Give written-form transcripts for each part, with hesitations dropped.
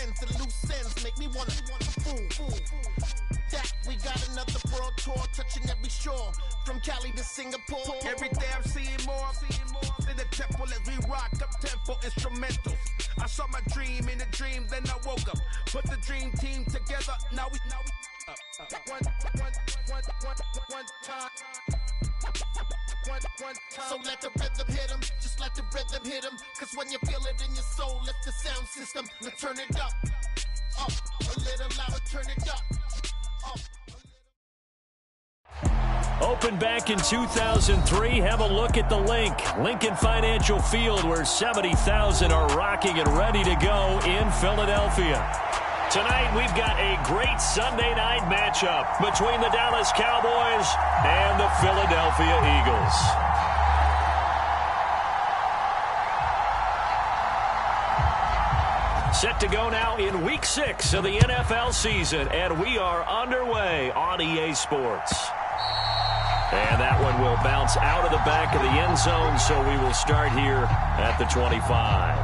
friends and loose ends make me wanna fool. That we got another world tour touching every shore from Cali to Singapore. Every day I'm seeing more in the temple as we rock up tempo instrumentals. I saw my dream in a dream, then I woke up. Put the dream team together. Now we one time. So let the rhythm hit 'em, just let the rhythm hit 'em. Cause when you feel it in your soul, lift the sound system. Now turn it up a little louder, turn it up. Opened back in 2003. Have a look at the link. Lincoln Financial Field, where 70,000 are rocking and ready to go in Philadelphia. Tonight, we've got a great Sunday night matchup between the Dallas Cowboys and the Philadelphia Eagles. Set to go now in Week 6 of the NFL season, and we are underway on EA Sports. And that one will bounce out of the back of the end zone, so we will start here at the 25.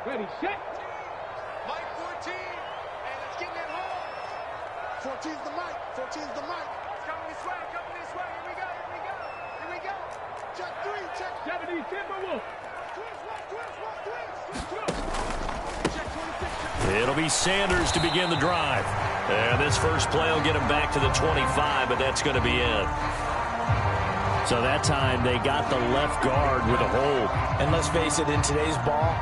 Ready, set. Mike 14, and it's getting it home. 14's the mic. 14's the mic. It's coming this way. Coming this way. Here we go. Here we go. Here we go. Check 3. Check 70. Timberwolf. It'll be Sanders to begin the drive. And this first play will get him back to the 25, but that's going to be it. So that time they got the left guard with a hold. And let's face it, in today's ball,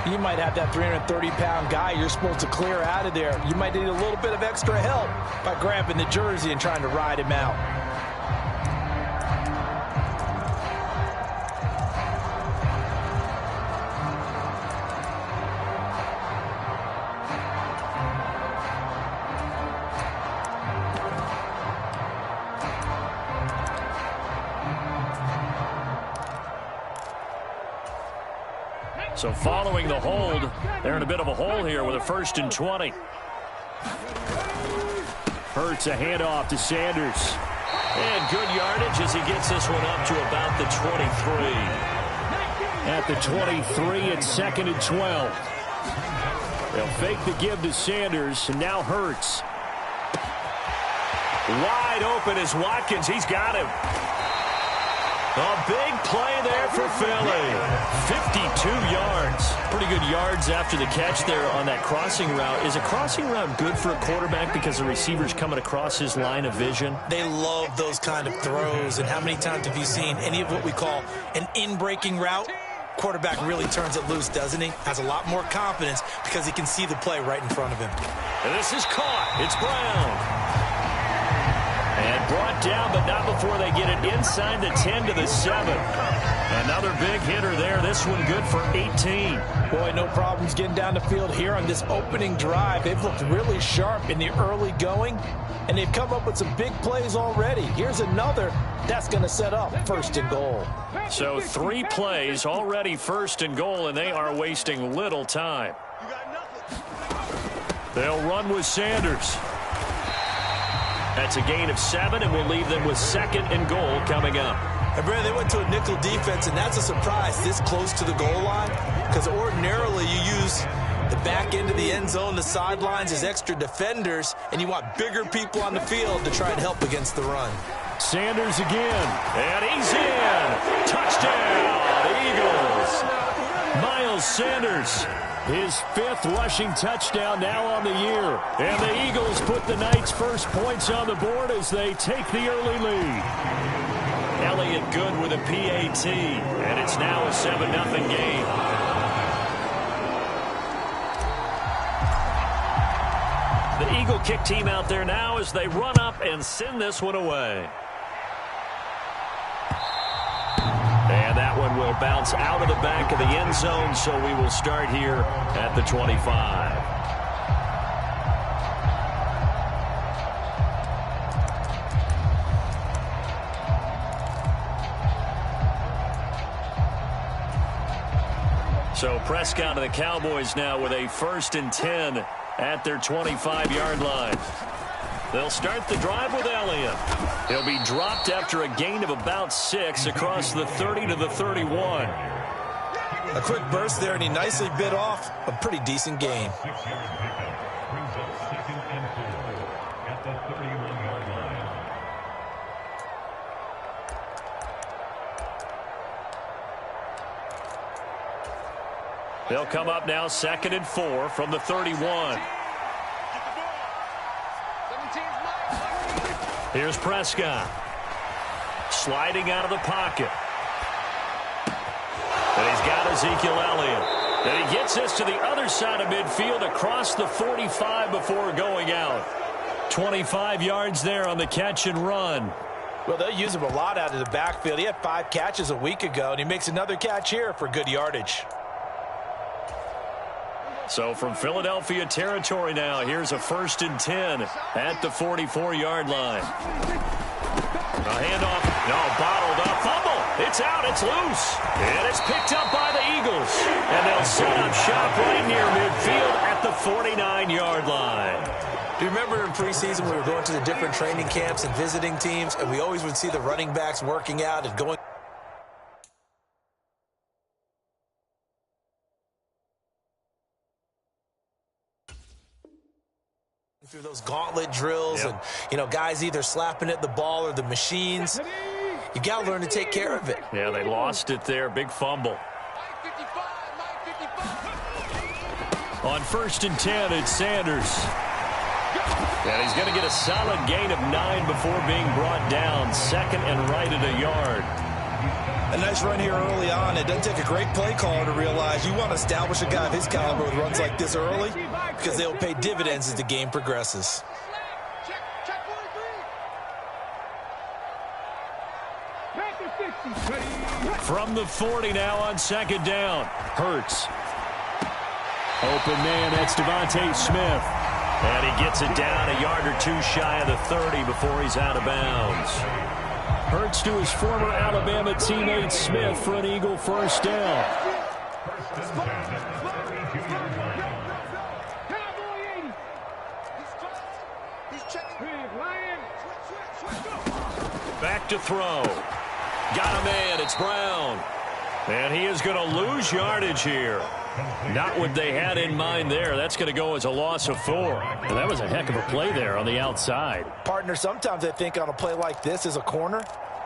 you might have that 330-pound guy you're supposed to clear out of there. You might need a little bit of extra help by grabbing the jersey and trying to ride him out. So following the hold, they're in a bit of a hole here with a 1st and 20. Hurts a handoff to Sanders. And good yardage as he gets this one up to about the 23. At the 23, it's 2nd and 12. They'll fake the give to Sanders, and now Hurts. Wide open is Watkins. He's got him. A big play there for Philly. 52 yards. Pretty good yards after the catch there on that crossing route. Is a crossing route good for a quarterback because the receiver's coming across his line of vision? They love those kind of throws. And how many times have you seen any of what we call an in-breaking route? Quarterback really turns it loose, doesn't he? Has a lot more confidence because he can see the play right in front of him. And this is caught. It's Brown. And brought down, but not before they get it inside the 10 to the 7. Another big hitter there. This one good for 18. Boy, no problems getting down the field here on this opening drive. They've looked really sharp in the early going, and they've come up with some big plays already. Here's another that's going to set up 1st and goal. So 3 plays already 1st and goal, and they are wasting little time. They'll run with Sanders. That's a gain of 7, and we'll leave them with 2nd and goal coming up. And Brad, they went to a nickel defense, and that's a surprise this close to the goal line, because ordinarily you use the back end of the end zone, the sidelines as extra defenders, and you want bigger people on the field to try and help against the run. Sanders again, and he's in. Touchdown, Eagles. Miles Sanders. His 5th rushing touchdown now on the year. And the Eagles put the Knights' first points on the board as they take the early lead. Elliott good with a PAT, and it's now a 7-0 game. The Eagle kick team out there now as they run up and send this one away. And that one will bounce out of the back of the end zone, so we will start here at the 25. So Prescott and the Cowboys now with a 1st and 10 at their 25-yard line. They'll start the drive with Elliott. He'll be dropped after a gain of about 6 across the 30 to the 31. A quick burst there, and he nicely bit off a pretty decent gain. They'll come up now 2nd and 4 from the 31. Here's Prescott. Sliding out of the pocket. And he's got Ezekiel Elliott. And he gets this to the other side of midfield across the 45 before going out. 25 yards there on the catch and run. Well, they'll use him a lot out of the backfield. He had 5 catches a week ago, and he makes another catch here for good yardage. So from Philadelphia territory now, here's a 1st and 10 at the 44-yard line. A handoff. No, bottled up. Fumble. It's out. It's loose. And it's picked up by the Eagles. And they'll set up shop right near midfield at the 49-yard line. Do you remember in preseason we were going to the different training camps and visiting teams, and we always would see the running backs working out and going through those gauntlet drills, and, you know, guys either slapping at the ball or the machines. You got to learn to take care of it. Yeah, they lost it there. Big fumble. On 1st and 10, it's Sanders. And he's going to get a solid gain of 9 before being brought down. 2nd and right at a yard. A nice run here early on. It doesn't take a great play caller to realize you want to establish a guy of his caliber with runs like this early, because they'll pay dividends as the game progresses. From the 40 now on 2nd down. Hurts. Open man, that's Devontae Smith. And he gets it down a yard or 2 shy of the 30 before he's out of bounds. Hurts to his former Alabama teammate Smith for an Eagle 1st down. Back to throw. Got a man. It's Brown. And he is going to lose yardage here. Not what they had in mind there. That's going to go as a loss of 4. And that was a heck of a play there on the outside. Partner, sometimes I think on a play like this as a corner,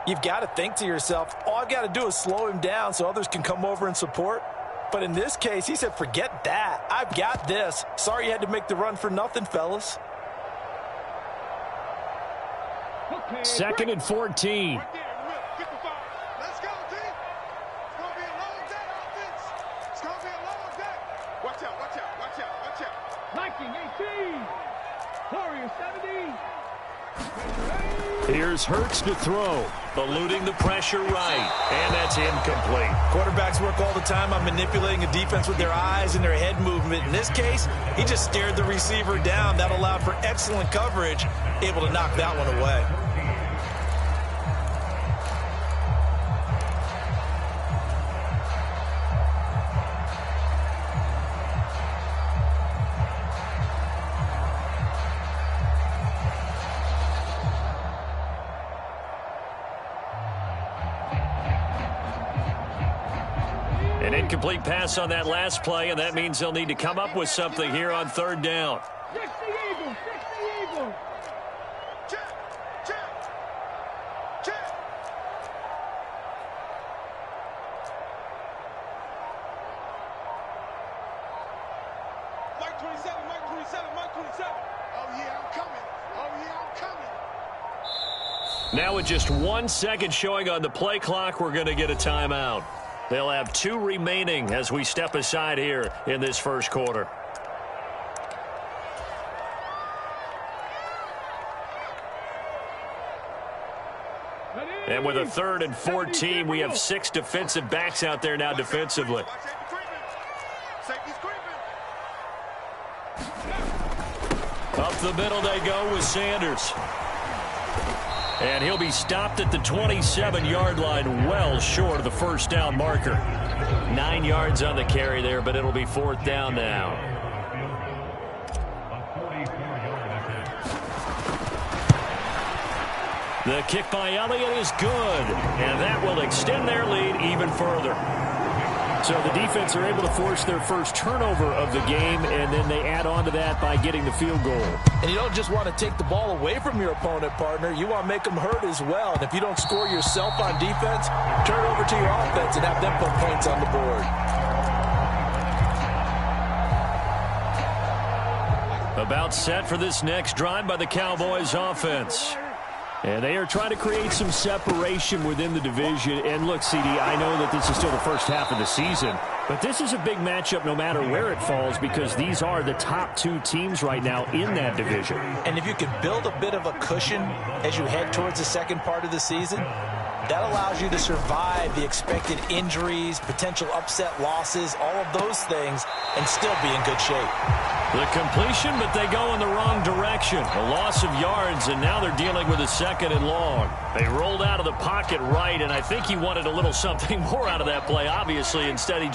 you've got to think to yourself, all I've got to do is slow him down so others can come over and support. But in this case, he said, forget that. I've got this. Sorry you had to make the run for nothing, fellas. 2nd and 14. Let's go, team. It's going to be a long day, offense. It's going to be a long day. Watch out, watch out, watch out, watch out. Viking 18. Warrior 17. Here's Hurts to throw. Eluding the pressure right. And that's incomplete. Quarterbacks work all the time on manipulating a defense with their eyes and their head movement. In this case, he just stared the receiver down. That allowed for excellent coverage, able to knock that one away. An incomplete pass on that last play, and that means they'll need to come up with something here on 3rd down. 60 Eagles, 60 Eagles. Check, check, check. Mike 27, Mike 27, Mike 27. Oh, yeah, I'm coming. Oh, yeah, I'm coming. Now with just 1 second showing on the play clock, we're going to get a timeout. They'll have 2 remaining as we step aside here in this 1st quarter. And with a 3rd and 14, we have 6 defensive backs out there now defensively. Up the middle they go with Sanders. And he'll be stopped at the 27-yard line, well short of the 1st down marker. 9 yards on the carry there, but it'll be 4th down now. The kick by Elliott is good, and that will extend their lead even further. So the defense are able to force their first turnover of the game, and then they add on to that by getting the field goal. And you don't just want to take the ball away from your opponent, partner. You want to make them hurt as well. And if you don't score yourself on defense, turn it over to your offense and have them put points on the board. About set for this next drive by the Cowboys offense. And they are trying to create some separation within the division. And look, CD, I know that this is still the first half of the season, but this is a big matchup no matter where it falls, because these are the top 2 teams right now in that division. And if you can build a bit of a cushion as you head towards the second part of the season, that allows you to survive the expected injuries, potential upset losses, all of those things, and still be in good shape. The completion, but they go in the wrong direction. A loss of yards, and now they're dealing with a 2nd and long. They rolled out of the pocket right, and I think he wanted a little something more out of that play, obviously. Instead, he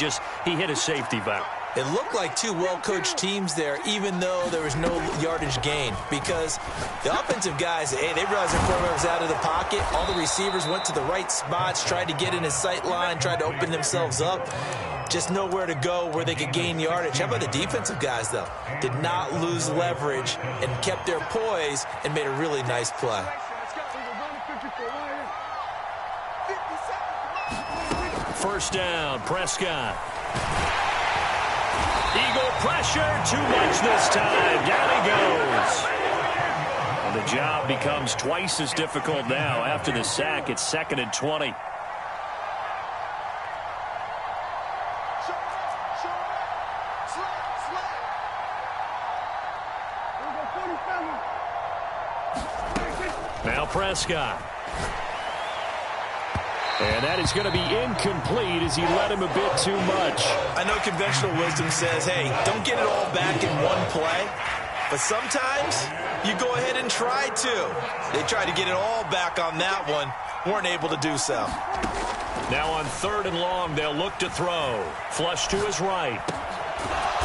hit a safety valve. It looked like 2 well-coached teams there, even though there was no yardage gain, because the offensive guys, hey, they realized their quarterback was out of the pocket. All the receivers went to the right spots, tried to get in his sight line, tried to open themselves up. Just nowhere to go where they could gain yardage. How about the defensive guys, though? Did not lose leverage and kept their poise and made a really nice play. First down, Prescott. Eagle pressure, too much this time. Down he goes. And the job becomes twice as difficult now. After the sack, it's 2nd and 20. Now Prescott. And that is going to be incomplete as he led him a bit too much. I know conventional wisdom says, hey, don't get it all back in one play. But sometimes you go ahead and try to. They tried to get it all back on that one. Weren't able to do so. Now on 3rd and long, they'll look to throw. Flush to his right.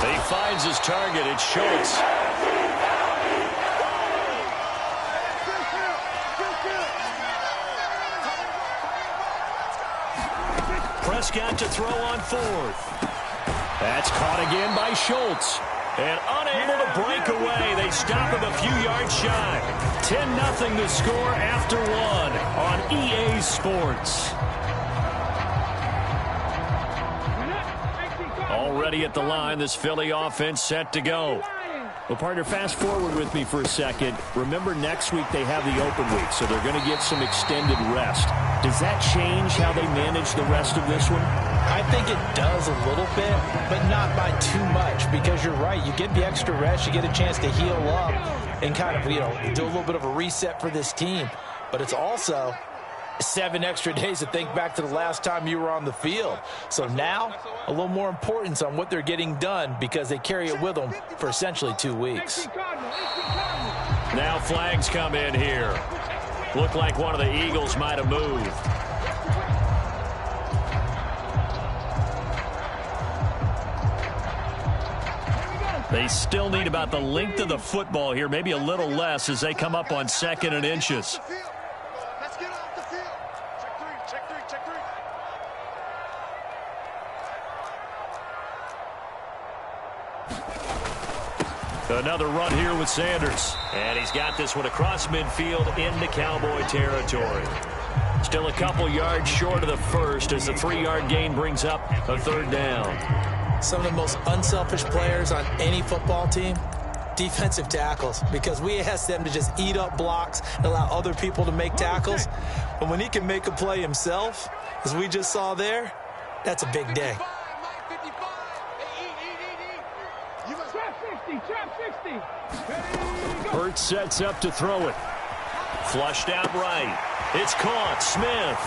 He finds his target. It's Schultz. Prescott to throw on 4th. That's caught again by Schultz. And unable to break away. They stop him a few yards shy. 10-0 the score after 1 on EA Sports. Already at the line, this Philly offense set to go. Well, partner, fast forward with me for a second. Remember, next week they have the open week, so they're going to get some extended rest. Does that change how they manage the rest of this one? I think it does a little bit, but not by too much, because you're right. You get the extra rest, you get a chance to heal up and kind of, do a little bit of a reset for this team. But it's also 7 extra days to think back to the last time you were on the field. So now, a little more importance on what they're getting done, because they carry it with them for essentially 2 weeks. Now flags come in here. Looked like one of the Eagles might have moved. They still need about the length of the football here, maybe a little less as they come up on 2nd and inches. Let's get off the field. Check three. Another run here with Sanders. And he's got this one across midfield into Cowboy territory. Still a couple yards short of the first as the 3-yard gain brings up a 3rd down. Some of the most unselfish players on any football team, defensive tackles, because we ask them to just eat up blocks and allow other people to make tackles. But when he can make a play himself, as we just saw there, that's a big day. Burt sets up to throw it. Flushed out right. It's caught. Smith.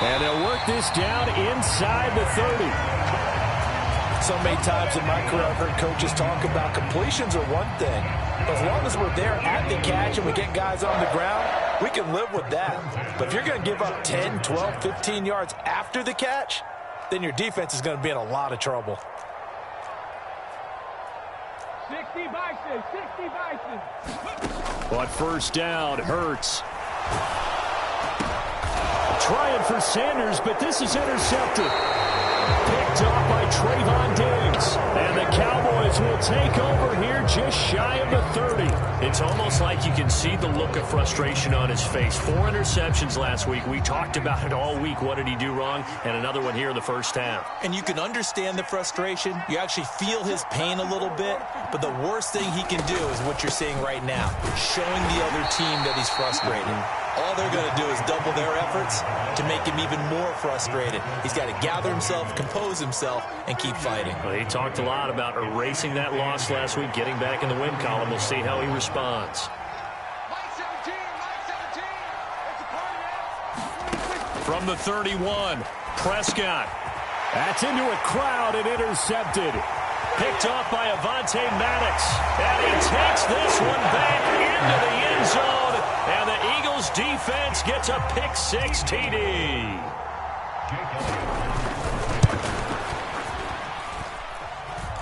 And they'll work this down inside the 30. So many times in my career I've heard coaches talk about completions are one thing. As long as we're there at the catch and we get guys on the ground, we can live with that. But if you're going to give up 10, 12, 15 yards after the catch, then your defense is going to be in a lot of trouble. 60 Bison, 60 Bison. But first down, Hurts. Trying for Sanders, but this is intercepted. Picked off by Trayvon Diggs. And the Cowboys will take over here just shy of the 30. It's almost like you can see the look of frustration on his face. 4 interceptions last week. We talked about it all week. What did he do wrong? And another one here in the first half. And you can understand the frustration. You actually feel his pain a little bit. But the worst thing he can do is what you're seeing right now, showing the other team that he's frustrated. All they're going to do is double their efforts to make him even more frustrated. He's got to gather himself, compose himself, and keep fighting. Well, he talked a lot about erasing that loss last week, getting back in the win column. We'll see how he responds. From the 31, Prescott. That's into a crowd and intercepted. Picked off by Avonte Maddox. And he takes this one back into the end zone. And the Eagles defense gets a pick-6 TD.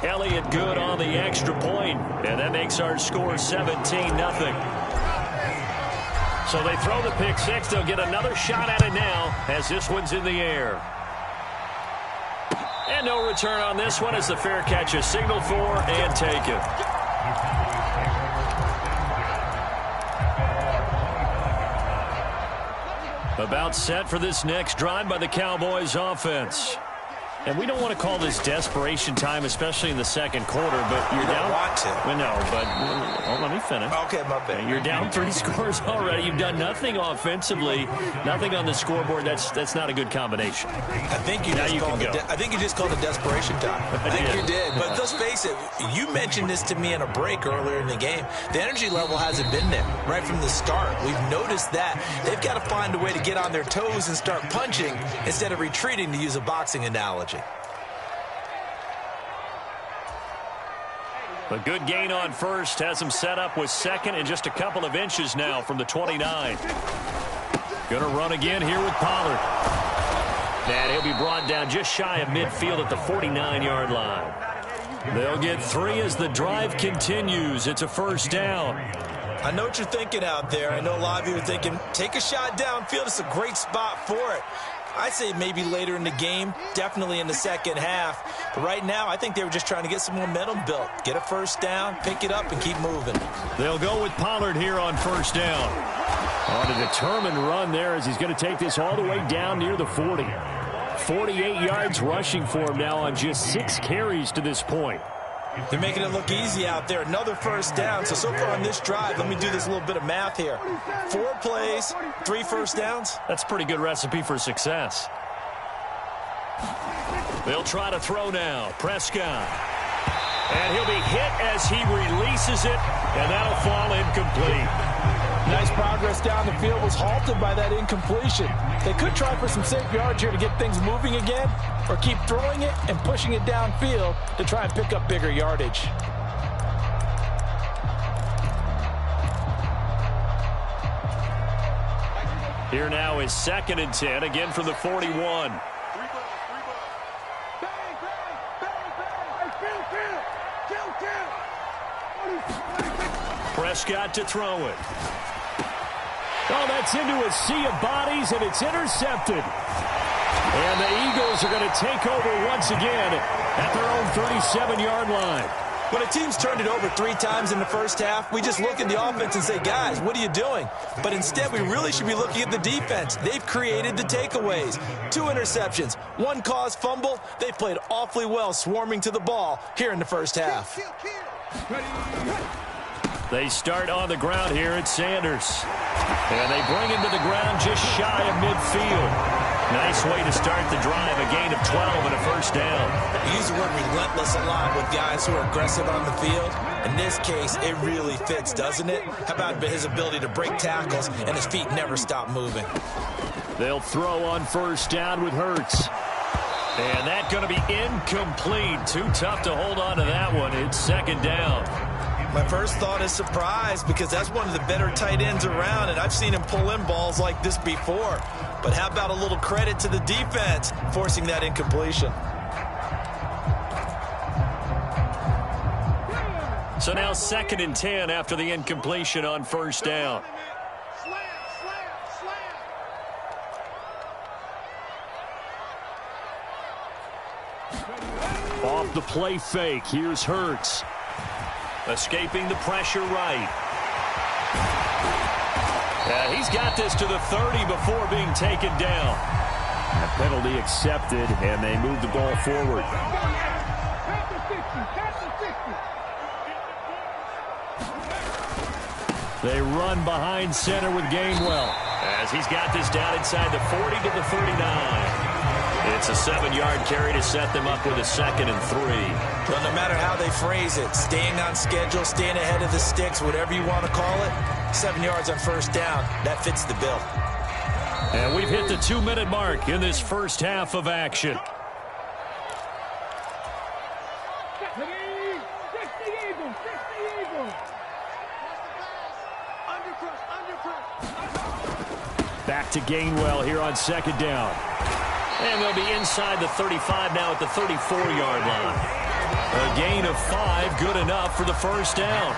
Elliott good on the extra point, and that makes our score 17-0. So they throw the pick-6. They'll get another shot at it now as this one's in the air. And no return on this one as the fair catch is signaled for and taken. About set for this next drive by the Cowboys offense. And we don't want to call this desperation time, especially in the second quarter, but you're down. Want to. Well, no, but let me finish. Okay, my bad. You're down 3 scores already. You've done nothing offensively, nothing on the scoreboard. That's not a good combination. I think you just called it desperation time. I think you did. But let's face it, you mentioned this to me in a break earlier in the game. The energy level hasn't been there right from the start. We've noticed that. They've got to find a way to get on their toes and start punching instead of retreating, to use a boxing analogy. A good gain on first has him set up with second and just a couple of inches now from the 29. Going to run again here with Pollard. And he'll be brought down just shy of midfield at the 49-yard line. They'll get 3 as the drive continues. It's a first down. I know what you're thinking out there. I know a lot of you are thinking, take a shot downfield. It's a great spot for it. I'd say maybe later in the game, definitely in the second half. But right now, I think they were just trying to get some momentum built. Get a first down, pick it up, and keep moving. They'll go with Pollard here on first down. On a determined run there as he's going to take this all the way down near the 40. 48 yards rushing for him now on just 6 carries to this point. They're making it look easy out there. Another first down. So far on this drive, let me do this little bit of math here. 4 plays, 3 first downs. That's a pretty good recipe for success. They'll try to throw now. Prescott. And he'll be hit as he releases it, and that'll fall incomplete. Nice progress down the field, was halted by that incompletion. They could try for some safe yards here to get things moving again, or keep throwing it and pushing it downfield to try and pick up bigger yardage. Here now is 2nd and 10, again from the 41. Prescott to throw it. Oh, that's into a sea of bodies, and it's intercepted. And the Eagles are going to take over once again at their own 37-yard line. When a team's turned it over 3 times in the first half, we just look at the offense and say, guys, what are you doing? But instead, we really should be looking at the defense. They've created the takeaways. 2 interceptions, 1 caused fumble. They've played awfully well swarming to the ball here in the first half. They start on the ground here at Sanders. And they bring him to the ground just shy of midfield. Nice way to start the drive, a gain of 12 and a first down. We use the word relentless a lot with guys who are aggressive on the field. In this case, it really fits, doesn't it? How about his ability to break tackles and his feet never stop moving? They'll throw on first down with Hurts. And that's going to be incomplete. Too tough to hold on to that one. It's 2nd down. My first thought is surprise, because that's one of the better tight ends around, and I've seen him pull in balls like this before. But But how about a little credit to the defense forcing that incompletion? So now 2nd and 10 after the incompletion on first down. Off the play fake, here's Hurts. Escaping the pressure right. He's got this to the 30 before being taken down. A penalty accepted, and they move the ball forward. They run behind center with Gainwell. As he's got this down inside the 40 to the 39. It's a 7-yard carry to set them up with a 2nd and 3. Well, no matter how they phrase it, staying on schedule, staying ahead of the sticks, whatever you want to call it, 7 yards on first down, that fits the bill. And we've hit the 2-minute mark in this first half of action. Back to Gainwell here on 2nd down. And they'll be inside the 35 now at the 34-yard line. A gain of 5, good enough for the first down.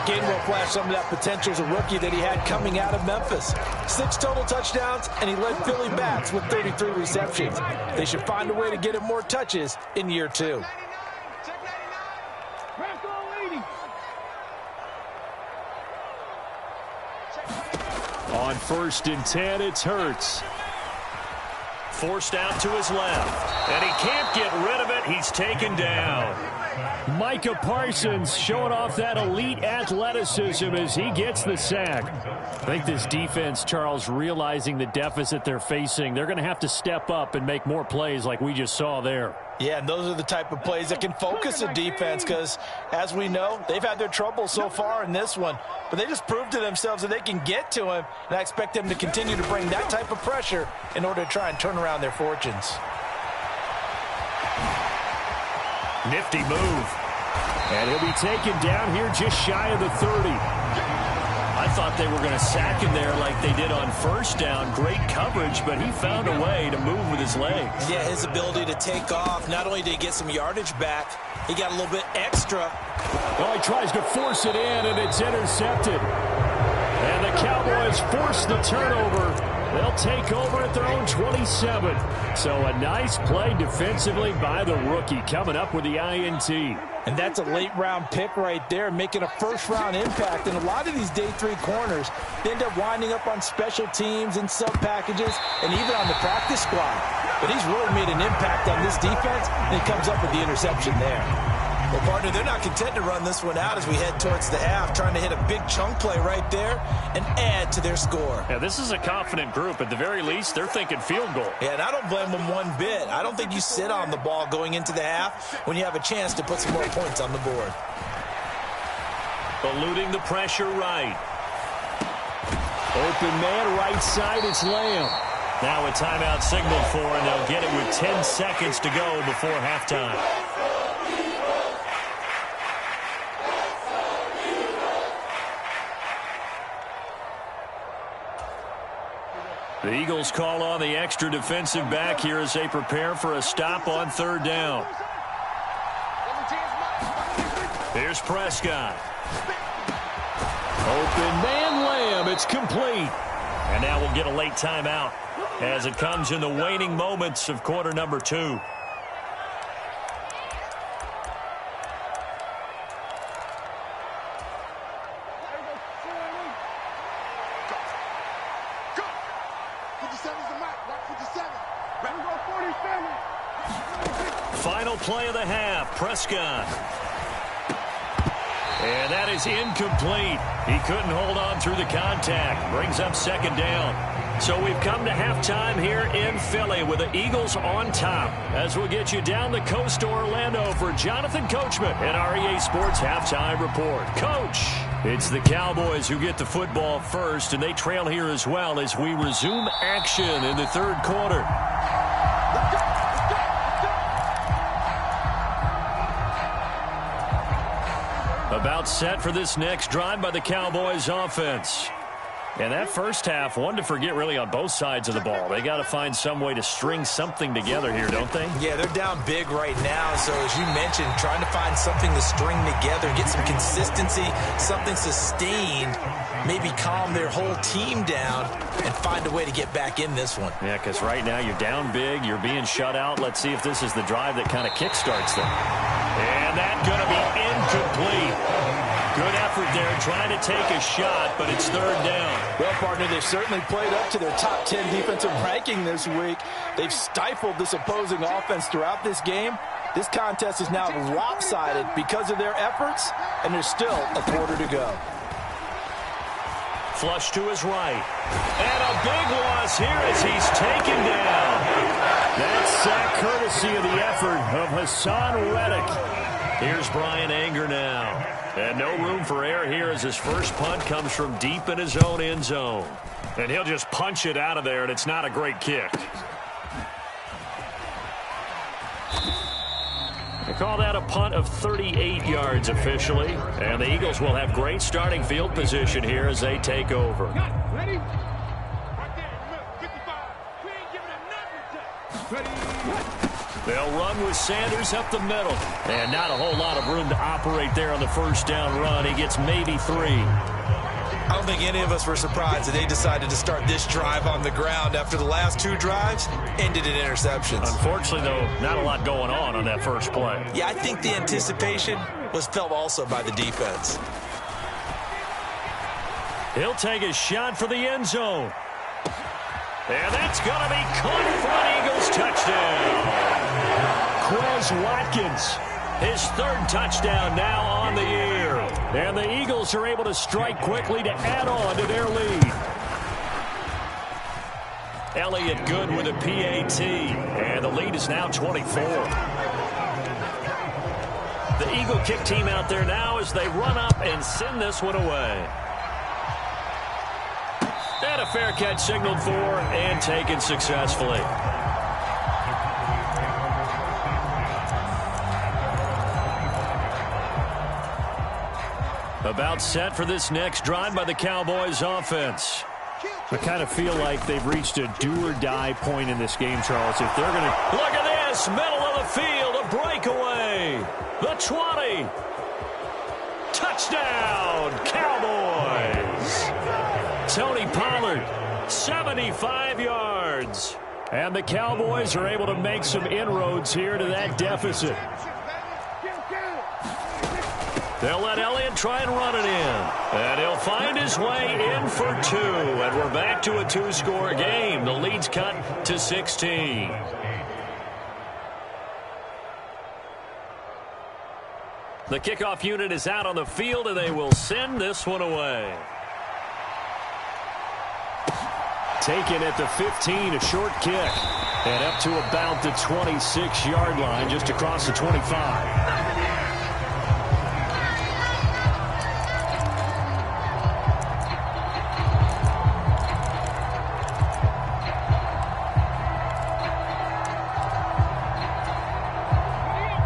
Gainwell flashed some of that potential as a rookie that he had coming out of Memphis. 6 total touchdowns, and he led Philly backs with 33 receptions. They should find a way to get him more touches in year 2. On 1st and 10, it's Hurts. Forced out to his left. And he can't get rid of it. He's taken down. Micah Parsons showing off that elite athleticism as he gets the sack. I think this defense, Charles, realizing the deficit they're facing, they're going to have to step up and make more plays like we just saw there. Yeah, and those are the type of plays that can focus a defense because, as we know, they've had their trouble so far in this one. But they just proved to themselves that they can get to him, and I expect them to continue to bring that type of pressure in order to try and turn around their fortunes. Nifty move. And he'll be taken down here just shy of the 30. I thought they were going to sack him there like they did on first down. Great coverage, but he found a way to move with his legs. Yeah, his ability to take off. Not only did he get some yardage back, he got a little bit extra. Well, he tries to force it in, and it's intercepted. And the Cowboys force the turnover. They'll take over at their own 27. So a nice play defensively by the rookie coming up with the INT. And that's a late-round pick right there, making a first-round impact. And a lot of these day 3 corners, they end up winding up on special teams and sub-packages and even on the practice squad. But he's really made an impact on this defense, and he comes up with the interception there. Well, partner, they're not content to run this one out as we head towards the half, trying to hit a big chunk play right there and add to their score. Yeah, this is a confident group. At the very least, they're thinking field goal. Yeah, and I don't blame them one bit. I don't think you sit on the ball going into the half when you have a chance to put some more points on the board. Eluding the pressure right. Open man right side, it's Lamb. Now a timeout signaled for, and they'll get it with 10 seconds to go before halftime. The Eagles call on the extra defensive back here as they prepare for a stop on 3rd down. Here's Prescott. Open man Lamb, it's complete. And now we'll get a late timeout as it comes in the waning moments of quarter number 2. Final play of the half, Prescott. And that is incomplete. He couldn't hold on through the contact. Brings up 2nd down. So we've come to halftime here in Philly with the Eagles on top. As we'll get you down the coast to Orlando for Jonathan Coachman and our EA Sports Halftime Report. Coach, it's the Cowboys who get the football first, and they trail here as well as we resume action in the 3rd quarter. About set for this next drive by the Cowboys offense. And that first half, one to forget really on both sides of the ball. They got to find some way to string something together here, don't they? Yeah, they're down big right now. So as you mentioned, trying to find something to string together, get some consistency, something sustained, maybe calm their whole team down and find a way to get back in this one. Yeah, because right now you're down big, you're being shut out. Let's see if this is the drive that kind of kickstarts them. And that's going to be incomplete. Good effort there, trying to take a shot, but it's third down. Well, partner, they've certainly played up to their top 10 defensive ranking this week. They've stifled this opposing offense throughout this game. This contest is now lopsided because of their efforts, and there's still a quarter to go. Flush to his right. And a big loss here as he's taken down. That's sack courtesy of the effort of Hassan Reddick. Here's Brian Anger now. And no room for error here as his first punt comes from deep in his own end zone. And he'll just punch it out of there, and it's not a great kick. They call that a punt of 38 yards officially. And the Eagles will have great starting field position here as they take over. Ready? Right there, 55. We ain't giving him nothing. Ready? They'll run with Sanders up the middle. And not a whole lot of room to operate there on the first down run. He gets maybe 3. I don't think any of us were surprised that they decided to start this drive on the ground after the last 2 drives ended in interceptions. Unfortunately, though, not a lot going on that first play. Yeah, I think the anticipation was felt also by the defense. He'll take a shot for the end zone. And that's going to be caught for an Eagles touchdown. Quez Watkins, his 3rd touchdown now on the year. And the Eagles are able to strike quickly to add on to their lead. Elliott good with a PAT. And the lead is now 24. The Eagle kick team out there now as they run up and send this one away. And a fair catch signaled for and taken successfully. About set for this next drive by the Cowboys offense. I kind of feel like they've reached a do-or-die point in this game, Charles. If they're going to... Look at this! Middle of the field, a breakaway. The 20. Touchdown, Cowboys! Tony Pollard, 75 yards. And the Cowboys are able to make some inroads here to that deficit. They'll let Elliott try and run it in. And he'll find his way in for 2. And we're back to a 2-score game. The lead's cut to 16. The kickoff unit is out on the field, and they will send this one away. Taken at the 15, a short kick. And up to about the 26-yard line, just across the 25.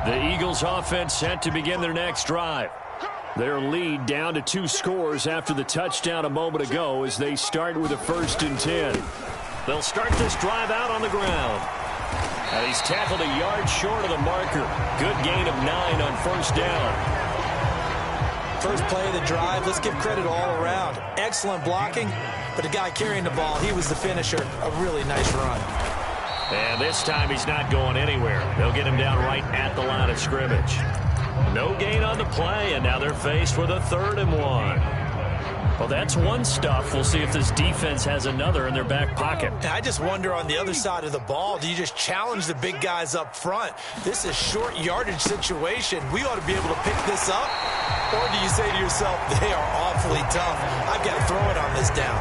The Eagles offense set to begin their next drive. Their lead down to 2 scores after the touchdown a moment ago as they start with a 1st and 10. They'll start this drive out on the ground. And he's tackled a yard short of the marker. Good gain of 9 on 1st down. First play of the drive, let's give credit all around. Excellent blocking, but the guy carrying the ball, he was the finisher. A really nice run. And this time he's not going anywhere. They'll get him down right at the line of scrimmage. No gain on the play, and now they're faced with a 3rd and 1. Well, that's one stuff. We'll see if this defense has another in their back pocket. I just wonder on the other side of the ball, do you just challenge the big guys up front? This is short yardage situation. We ought to be able to pick this up. Or do you say to yourself, they are awfully tough. I've got to throw it on this down.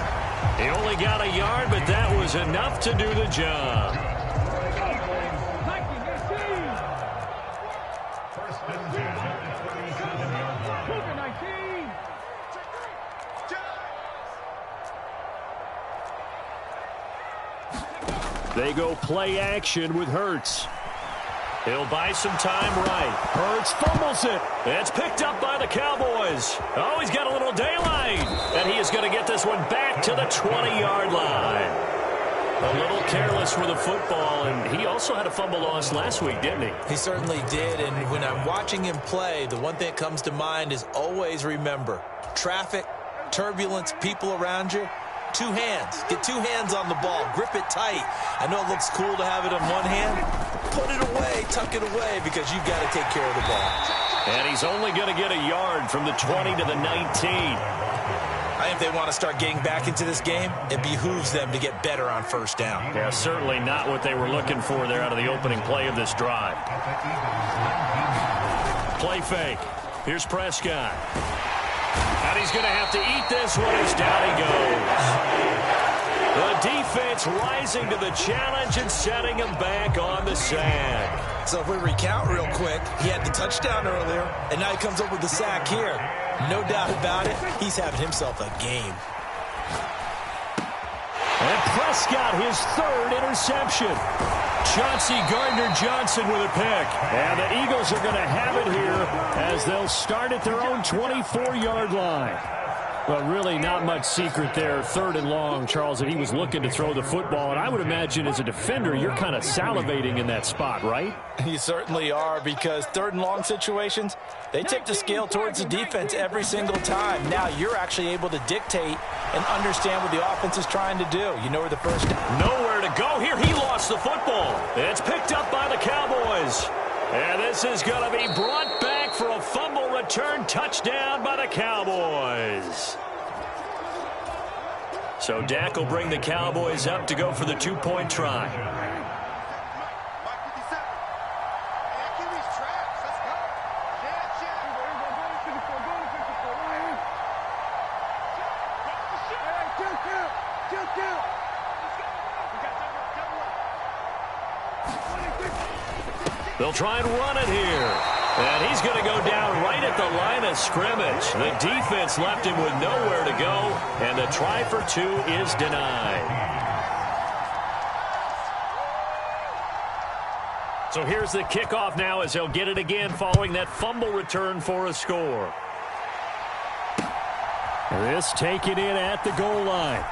He only got a yard, but that was enough to do the job. They go play action with Hurts. He'll buy some time right. Hurts fumbles it. It's picked up by the Cowboys. Oh, he's got a little daylight. And he is going to get this one back to the 20-yard line. A little careless with the football, and he also had a fumble loss last week, didn't he? He certainly did, and when I'm watching him play, the one thing that comes to mind is always remember, traffic, turbulence, people around you, two hands. Get two hands on the ball. Grip it tight. I know it looks cool to have it in one hand. Put it away, tuck it away, because you've got to take care of the ball. And he's only going to get a yard from the 20 to the 19. I think if they want to start getting back into this game, it behooves them to get better on first down. Yeah, certainly not what they were looking for there out of the opening play of this drive. Play fake. Here's Prescott. And he's going to have to eat this one as down he goes. The defense rising to the challenge and setting him back on the sack. So if we recount real quick, he had the touchdown earlier, and now he comes up with the sack here. No doubt about it, he's having himself a game. And Prescott, his third interception. Chauncey Gardner-Johnson with a pick. And the Eagles are going to have it here as they'll start at their own 24-yard line. Well, really not much secret there. Third and long, Charles, that he was looking to throw the football. And I would imagine as a defender, you're kind of salivating in that spot, right? You certainly are, because third and long situations, they tip the scale towards the defense every single time. Now you're actually able to dictate and understand what the offense is trying to do. You know where the first down. Nowhere to go here. He lost the football. It's picked up by the Cowboys. And this is going to be brought back for a fumble return touchdown by the Cowboys. So Dak will bring the Cowboys up to go for the two-point try. They'll try and run it here. And he's going to go down right at the line of scrimmage. The defense left him with nowhere to go, and the try for two is denied. So here's the kickoff now as they'll get it again following that fumble return for a score. This taken in at the goal line.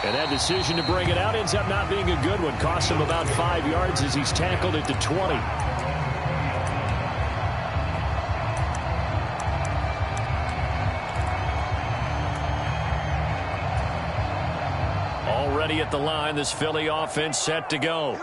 And that decision to bring it out ends up not being a good one. Cost him about 5 yards as he's tackled at the 20. Already at the line, this Philly offense set to go.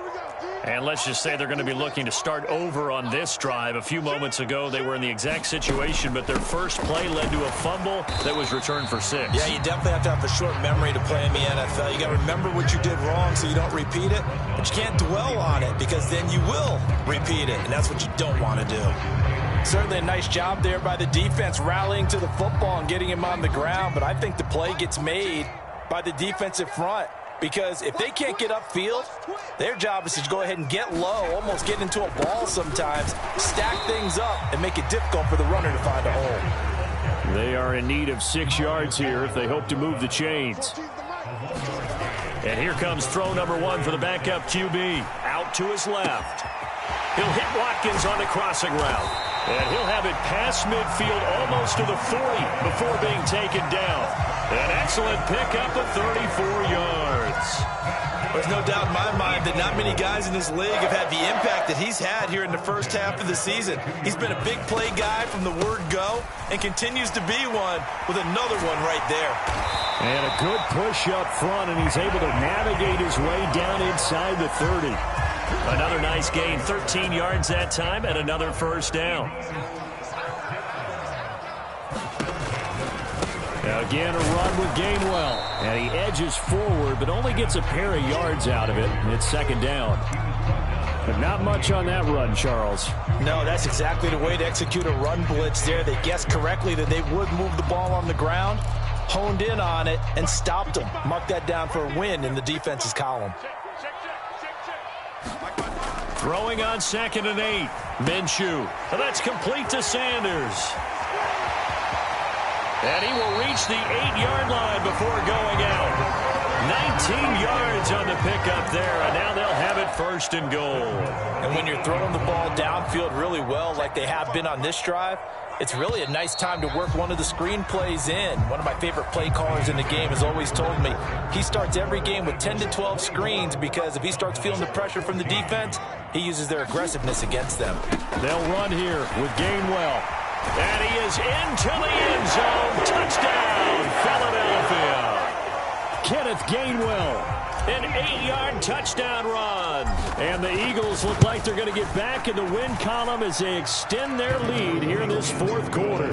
And let's just say they're going to be looking to start over on this drive. A few moments ago, they were in the exact situation, but their first play led to a fumble that was returned for 6. Yeah, you definitely have to have a short memory to play in the NFL. You got to remember what you did wrong so you don't repeat it, but you can't dwell on it because then you will repeat it, and that's what you don't want to do. Certainly a nice job there by the defense rallying to the football and getting him on the ground, but I think the play gets made by the defensive front. Because if they can't get upfield, their job is to go ahead and get low, almost get into a ball sometimes, stack things up, and make it difficult for the runner to find a hole. They are in need of 6 yards here if they hope to move the chains. And here comes throw number 1 for the backup QB. Out to his left. He'll hit Watkins on the crossing route. And he'll have it past midfield almost to the 40 before being taken down. An excellent pickup of 34 yards. There's no doubt in my mind that not many guys in this league have had the impact that he's had here in the first half of the season. He's been a big play guy from the word go and continues to be one with another one right there. And a good push up front, and he's able to navigate his way down inside the 30. Another nice gain, 13 yards that time, and another first down. Again, a run with Gainwell. And he edges forward, but only gets a pair of yards out of it. It's second down. But not much on that run, Charles. No, that's exactly the way to execute a run blitz there. They guessed correctly that they would move the ball on the ground, honed in on it, and stopped them. Mark that down for a win in the defense's column. Throwing on 2nd and 8. Minshew. And that's complete to Sanders. And he will reach the 8-yard line before going out. 19 yards on the pickup there, and now they'll have it 1st and goal. And when you're throwing the ball downfield really well like they have been on this drive, it's really a nice time to work one of the screen plays in. One of my favorite play callers in the game has always told me he starts every game with 10 to 12 screens because if he starts feeling the pressure from the defense, he uses their aggressiveness against them. They'll run here with Gainwell. And he is into the end zone. Touchdown, Philadelphia. Kenneth Gainwell. An 8-yard touchdown run. And the Eagles look like they're going to get back in the win column as they extend their lead here in this 4th quarter.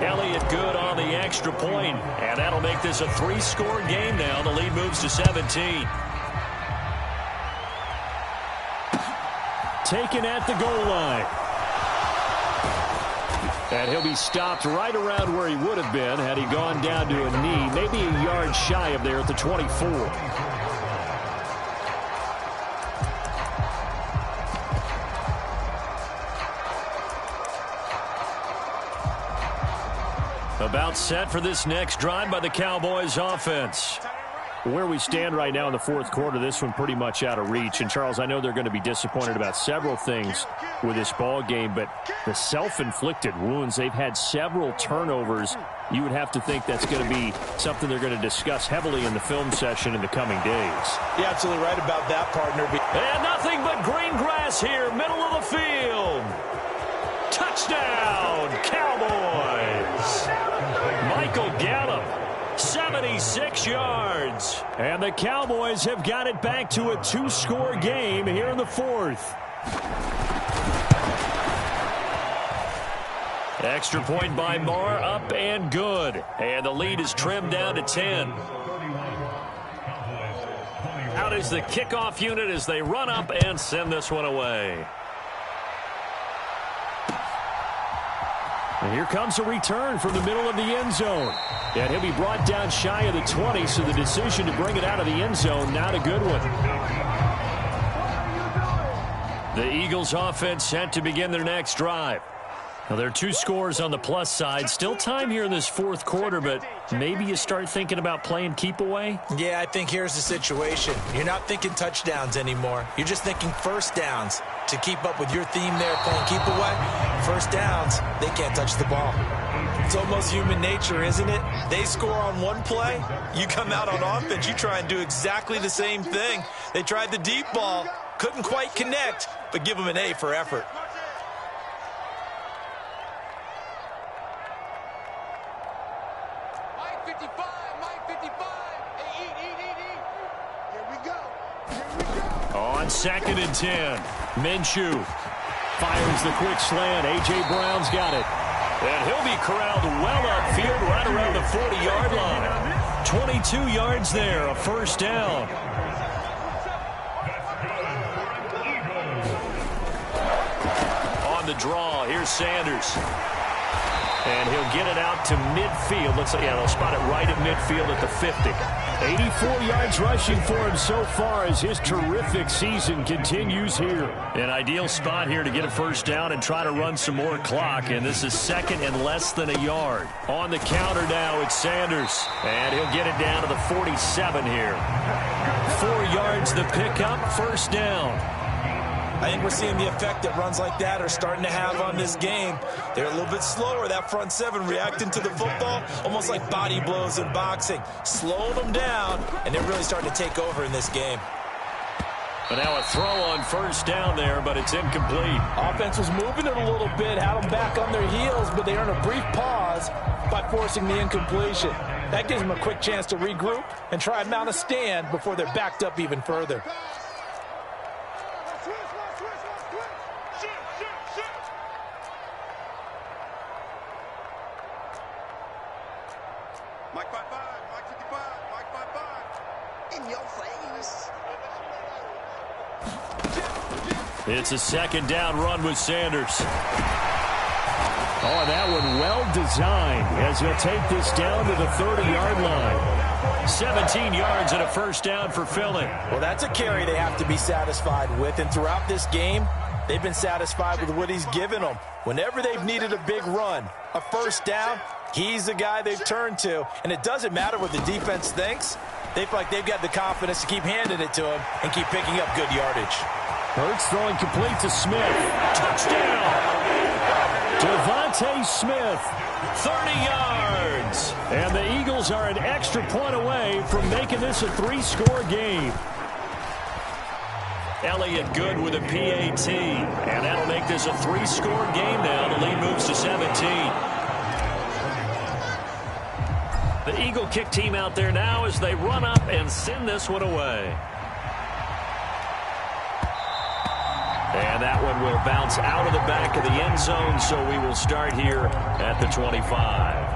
Elliott good on the extra point, and that'll make this a 3-score game now. The lead moves to 17. Taken at the goal line. And he'll be stopped right around where he would have been had he gone down to a knee, maybe a yard shy of there at the 24. About set for this next drive by the Cowboys offense. Where we stand right now in the 4th quarter, this one pretty much out of reach. And, Charles, I know they're going to be disappointed about several things with this ball game, but the self-inflicted wounds, they've had several turnovers. You would have to think that's going to be something they're going to discuss heavily in the film session in the coming days. You're absolutely right about that, partner. And nothing but green grass here, middle of the field. Touchdown, Cowboys. Michael Gallup, 76 yards. And the Cowboys have got it back to a 2-score game here in the 4th. Extra point by Marr, up and good. And the lead is trimmed down to 10. Out is the kickoff unit as they run up and send this one away. And here comes a return from the middle of the end zone. And he'll be brought down shy of the 20, so the decision to bring it out of the end zone, not a good one. The Eagles offense set to begin their next drive. Now, there are 2 scores on the plus side. Still time here in this 4th quarter, but maybe you start thinking about playing keep away? Yeah, I think here's the situation. You're not thinking touchdowns anymore. You're just thinking first downs. To keep up with your theme there, playing keep away, first downs, they can't touch the ball. It's almost human nature, isn't it? They score on one play, you come out on offense, you try and do exactly the same thing. They tried the deep ball, couldn't quite connect, but give them an A for effort. On 2nd and 10, Minshew fires the quick slant. A.J. Brown's got it. And he'll be corralled well upfield right around the 40-yard line. 22 yards there, a 1st down. On the draw, here's Sanders. And he'll get it out to midfield. Looks like, yeah, they'll spot it right at midfield at the 50. 84 yards rushing for him so far as his terrific season continues here. An ideal spot here to get a 1st down and try to run some more clock. And this is 2nd and less than a yard. On the counter now, it's Sanders. And he'll get it down to the 47 here. 4 yards the pickup, 1st down. I think we're seeing the effect that runs like that are starting to have on this game. They're a little bit slower, that front 7 reacting to the football, almost like body blows in boxing, slowing them down, and they're really starting to take over in this game. But now a throw on 1st down there, but it's incomplete. Offense was moving it a little bit, had them back on their heels, but they earned a brief pause by forcing the incompletion. That gives them a quick chance to regroup and try and mount a stand before they're backed up even further. Mike 5-5, Mike 55, Mike 5-5. In your face. It's a 2nd down run with Sanders. Oh, that one well designed as he'll take this down to the 30-yard line. 17 yards and a 1st down for Philly. Well, that's a carry they have to be satisfied with, and throughout this game, they've been satisfied with what he's given them. Whenever they've needed a big run, a 1st down, he's the guy they've turned to. And it doesn't matter what the defense thinks. They feel like they've got the confidence to keep handing it to him and keep picking up good yardage. Hurts throwing complete to Smith. Touchdown! Devontae Smith, 30 yards. And the Eagles are an extra point away from making this a 3-score game. Elliott good with a PAT. And that'll make this a 3-score game now. The lead moves to 17. The Eagle kick team out there now as they run up and send this one away. And that one will bounce out of the back of the end zone, so we will start here at the 25.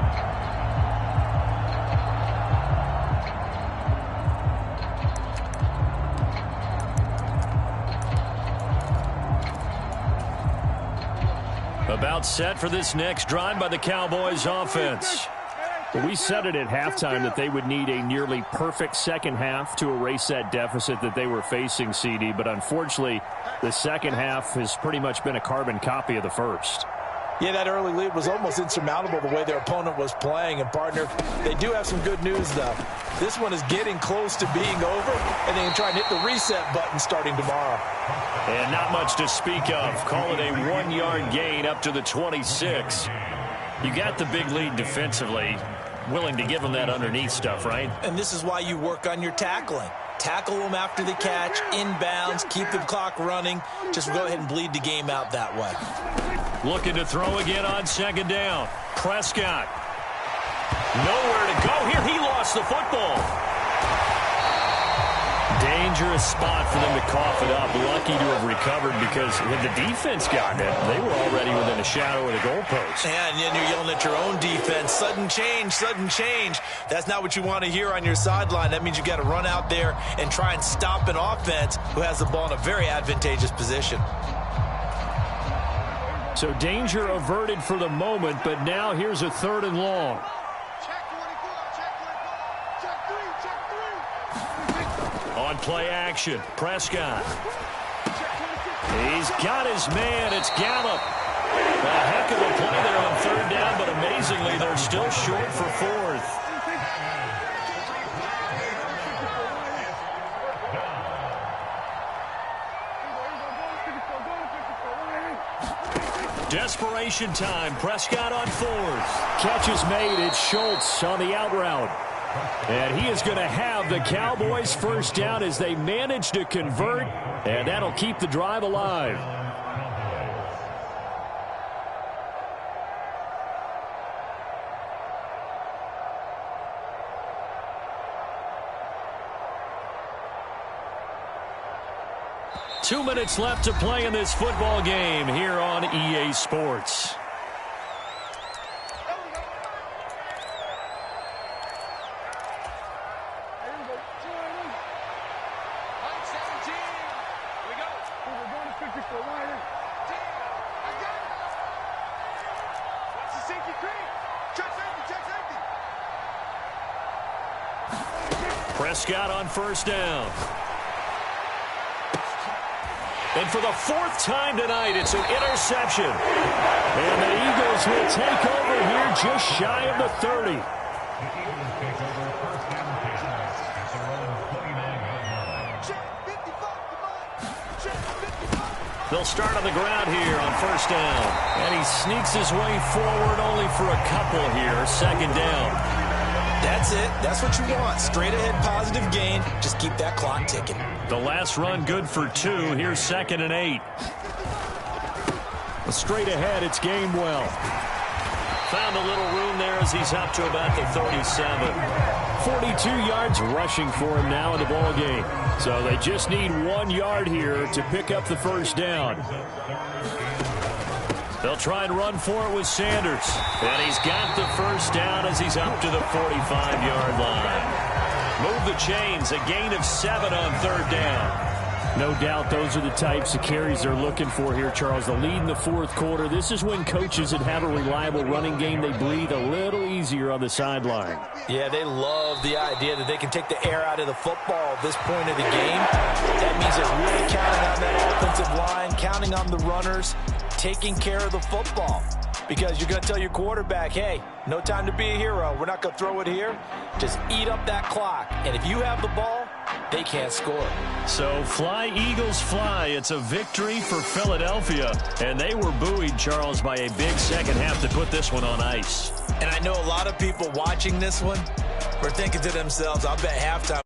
About set for this next drive by the Cowboys offense. Well, we said it at halftime that they would need a nearly perfect second half to erase that deficit that they were facing, CD. But unfortunately, the second half has pretty much been a carbon copy of the first. Yeah, that early lead was almost insurmountable the way their opponent was playing. And, partner, they do have some good news, though. This one is getting close to being over, and they can try and hit the reset button starting tomorrow. And not much to speak of. Call it a 1-yard gain up to the 26. You got the big lead defensively. Willing to give them that underneath stuff, right? And this is why you work on your tackling. Tackle them after the catch, inbounds, keep the clock running. Just go ahead and bleed the game out that way. Looking to throw again on second down. Prescott. Nowhere to go here. He lost the football. Dangerous spot for them to cough it up. Lucky to have recovered because had the defense gotten it, they were already within a shadow of the goalpost. And you're yelling at your own defense. Sudden change, sudden change. That's not what you want to hear on your sideline. That means you got to run out there and try and stop an offense who has the ball in a very advantageous position. So danger averted for the moment, but now here's a 3rd and long. On play action, Prescott. He's got his man. It's Gallup. A heck of a play there on 3rd down, but amazingly, they're still short for 4th. Desperation time. Prescott on 4th. Catch is made. It's Schultz on the out route. And he is going to have the Cowboys first down as they manage to convert, and that'll keep the drive alive. Two minutes left to play in this football game here on EA Sports. Prescott on first down. And for the 4th time tonight, it's an interception. And the Eagles will take over here just shy of the 30. They'll start on the ground here on first down. And he sneaks his way forward only for a couple here. 2nd down. That's it. That's what you want. Straight ahead positive gain. Just keep that clock ticking. The last run good for 2. Here's 2nd and 8. Straight ahead, it's Gainwell. Found a little room there as he's up to about the 37. 42 yards rushing for him now in the ball game. So they just need 1 yard here to pick up the first down. They'll try and run for it with Sanders. And he's got the first down as he's up to the 45-yard line. Move the chains, a gain of 7 on 3rd down. No doubt those are the types of carries they're looking for here, Charles. The lead in the 4th quarter. This is when coaches that have a reliable running game, they breathe a little easier on the sideline. Yeah, they love the idea that they can take the air out of the football at this point of the game. That means they're really counting on that offensive line, counting on the runners, taking care of the football. because you're going to tell your quarterback, hey, no time to be a hero. We're not going to throw it here. Just eat up that clock. And if you have the ball, they can't score. So fly, Eagles, fly. It's a victory for Philadelphia. And they were buoyed, Charles, by a big second half to put this one on ice. And I know a lot of people watching this one were thinking to themselves, I'll bet halftime